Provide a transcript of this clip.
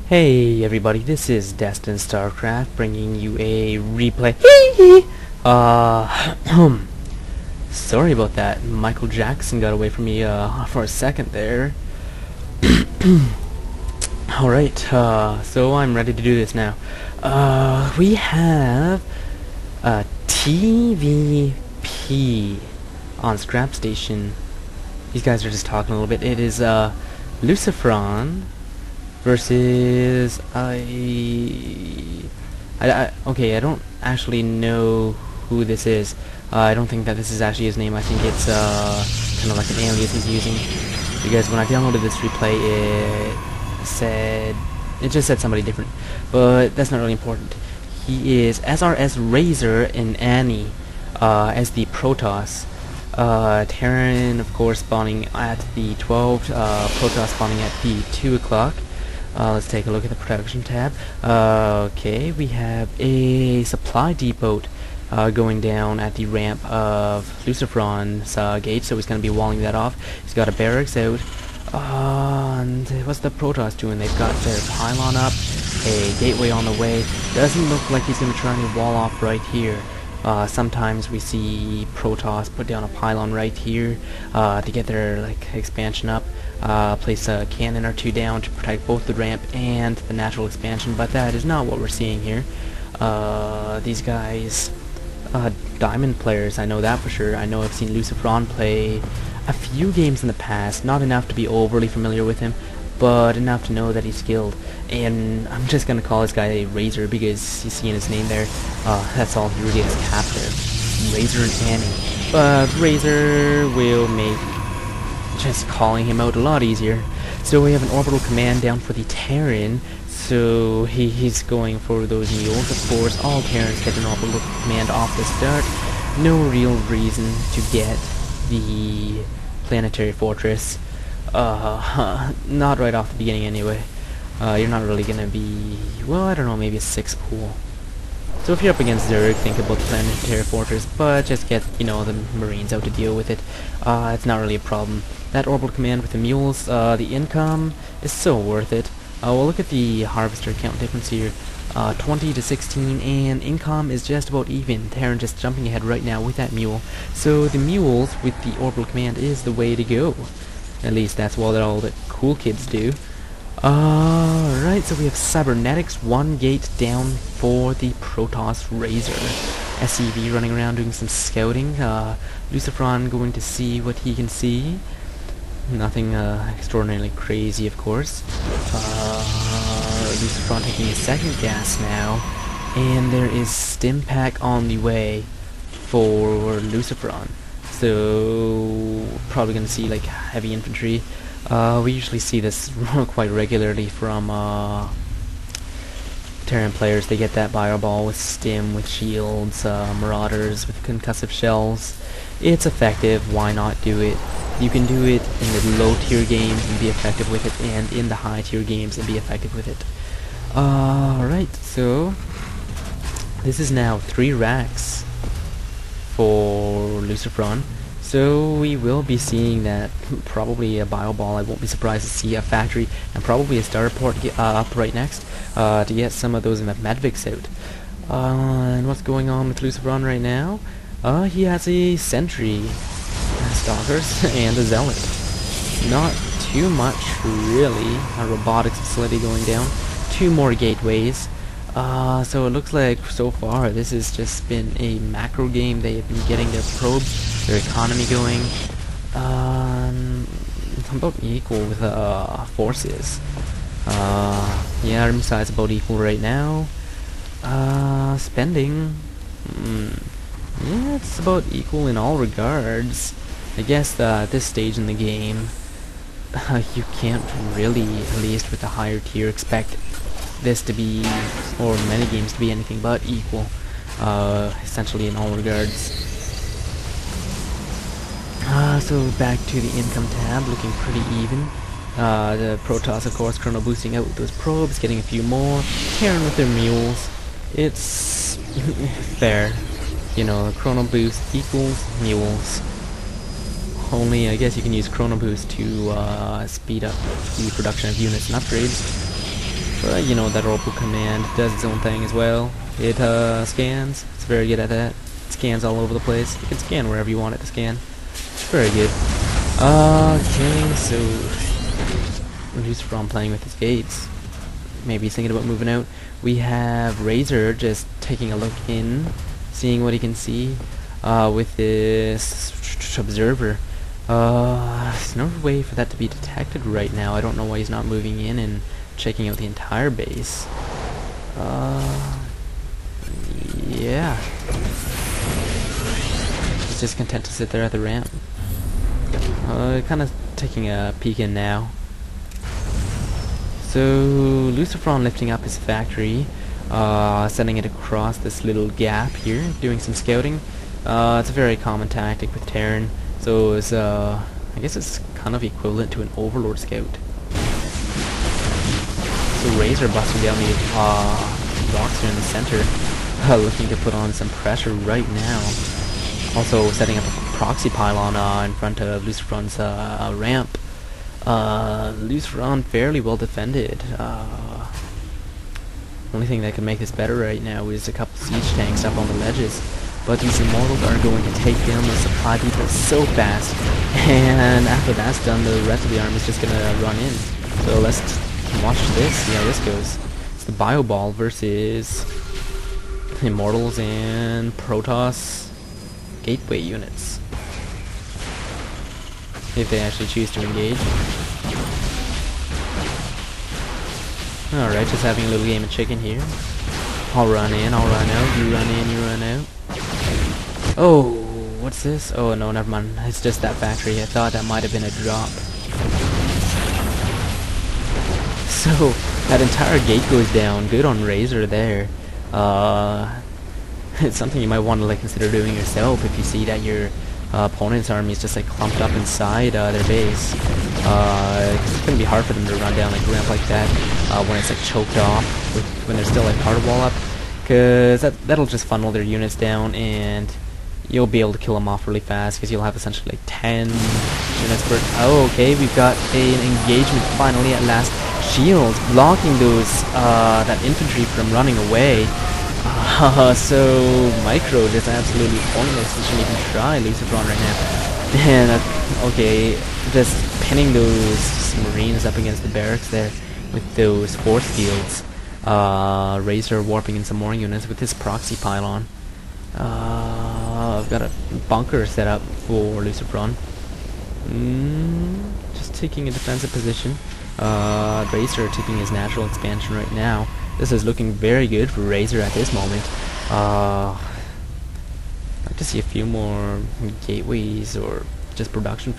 Hey everybody, this is Destinstarcraft bringing you a replay. Sorry about that. Michael Jackson got away from me for a second there. Alright, so I'm ready to do this now. We have TVP on Scrap Station. These guys are just talking a little bit. It is Lucifron versus okay, I don't actually know who this is. I don't think that this is actually his name. I think it's kind of like an alias he's using, because when I downloaded this replay it just said somebody different, but that's not really important. He is SRS Razer and Annie as the Protoss. Terran, of course, spawning at the 12, Protoss spawning at the 2 o'clock. Let's take a look at the production tab. Okay, we have a supply depot going down at the ramp of Lucifron's gate, so he's going to be walling that off. He's got a barracks out. And what's the Protoss doing? They've got their pylon up, a gateway on the way. Doesn't look like he's going to try and wall off right here. Sometimes we see Protoss put down a pylon right here to get their expansion up, place a cannon or two down to protect both the ramp and the natural expansion, but that is not what we're seeing here. These guys, diamond players, I know that for sure. I know I've seen Lucifron play a few games in the past, not enough to be overly familiar with him, but enough to know that he's skilled. And I'm just gonna call this guy a Razer because you see in his name there, that's all he really has capped there. Razer and Annie. But Razer will make just calling him out a lot easier. So we have an orbital command down for the Terran, so he's going for those mules. Of course, all Terrans get an orbital command off the start. No real reason to get the planetary fortress. Not right off the beginning anyway. You're not really gonna be, well, I don't know, maybe a 6 pool. So if you're up against Zerg, think about the planetary fortress, but just get, you know, the Marines out to deal with it. It's not really a problem. That orbital command with the mules, the income is so worth it. We'll look at the harvester count difference here. 20 to 16, and income is just about even. Terran just jumping ahead right now with that mule. So the mules with the orbital command is the way to go. At least that's what all the cool kids do. Alright, so we have cybernetics, one gate down for the Protoss Razer. SCV running around doing some scouting. Lucifron going to see what he can see. Nothing extraordinarily crazy, of course. Lucifron taking a second gas now, and there is stim pack on the way for Lucifron. So probably gonna see like heavy infantry. We usually see this quite regularly from Terran players. They get that fireball with stim, with shields, marauders with concussive shells. It's effective. Why not do it? You can do it in the low tier games and be effective with it, and in the high tier games and be effective with it. Alright, so this is now 3 racks for Lucifron. So we will be seeing that, probably a bio ball. I won't be surprised to see a factory and probably a starter port up right next to get some of those Medvics out. And what's going on with Lucifron right now? He has a sentry, stalkers, and a zealot. Not too much really. A robotics facility going down. 2 more gateways. So it looks like so far this has just been a macro game. They have been getting their probes, their economy going. About equal with forces. Yeah, army size about equal right now. Spending, yeah, it's about equal in all regards. I guess at this stage in the game, you can't really, at least with the higher tier, expect this to be, or many games to be, anything but equal, essentially in all regards. So back to the income tab, looking pretty even. The Protoss, of course, chrono boosting out with those probes, getting a few more. Terran with their mules. It's fair, you know. Chrono boost equals mules. Only I guess you can use chrono boost to speed up the production of units and upgrades. But you know that orbital command does its own thing as well. It scans. It's very good at that. It scans all over the place. You can scan wherever you want it to scan. It's very good. Okay, so Lucifron playing with his gates. Maybe he's thinking about moving out. We have Razer just taking a look in, seeing what he can see with this observer. There's no way for that to be detected right now. I don't know why he's not moving in and checking out the entire base. Yeah. He's just content to sit there at the ramp. Kind of taking a peek in now. So Lucifron lifting up his factory, sending it across this little gap here, doing some scouting. It's a very common tactic with Terran. So it's I guess it's kind of equivalent to an Overlord scout. So Razer busting down the blocks here in the center, looking to put on some pressure right now. Also setting up a proxy pylon in front of Lucifron's ramp. Lucifron fairly well defended. Only thing that can make this better right now is a couple siege tanks up on the ledges. But these immortals are going to take down the supply depot so fast, and after that's done, the rest of the army is just going to run in. So let's watch this, see how this goes. It's the Bio Ball versus Immortals and Protoss Gateway units. If they actually choose to engage. Alright, just having a little game of chicken here. I'll run in, I'll run out, you run in, you run out. Oh, what's this? Oh no, never mind. It's just that factory. I thought that might have been a drop. So, that entire gate goes down. Good on Razer there. It's something you might want to like consider doing yourself if you see that your opponent's army is just like clumped up inside their base. Cause it's gonna be hard for them to run down like a ramp like that when it's like choked off when there's still like part of wall up. Cause that'll just funnel their units down and you'll be able to kill them off really fast because you'll have essentially like 10 units per. Oh, okay, we've got an engagement finally at last. Shields blocking those that infantry from running away. So Micro just absolutely pointless. You shouldn't even try Lucifron right now. And okay, just pinning those Marines up against the barracks there with those force fields. Razer warping in some more units with his proxy pylon. I've got a bunker set up for Lucifron. Just taking a defensive position. Razer taking his natural expansion right now. This is looking very good for Razer at this moment. I'd like to see a few more gateways or just production facilities.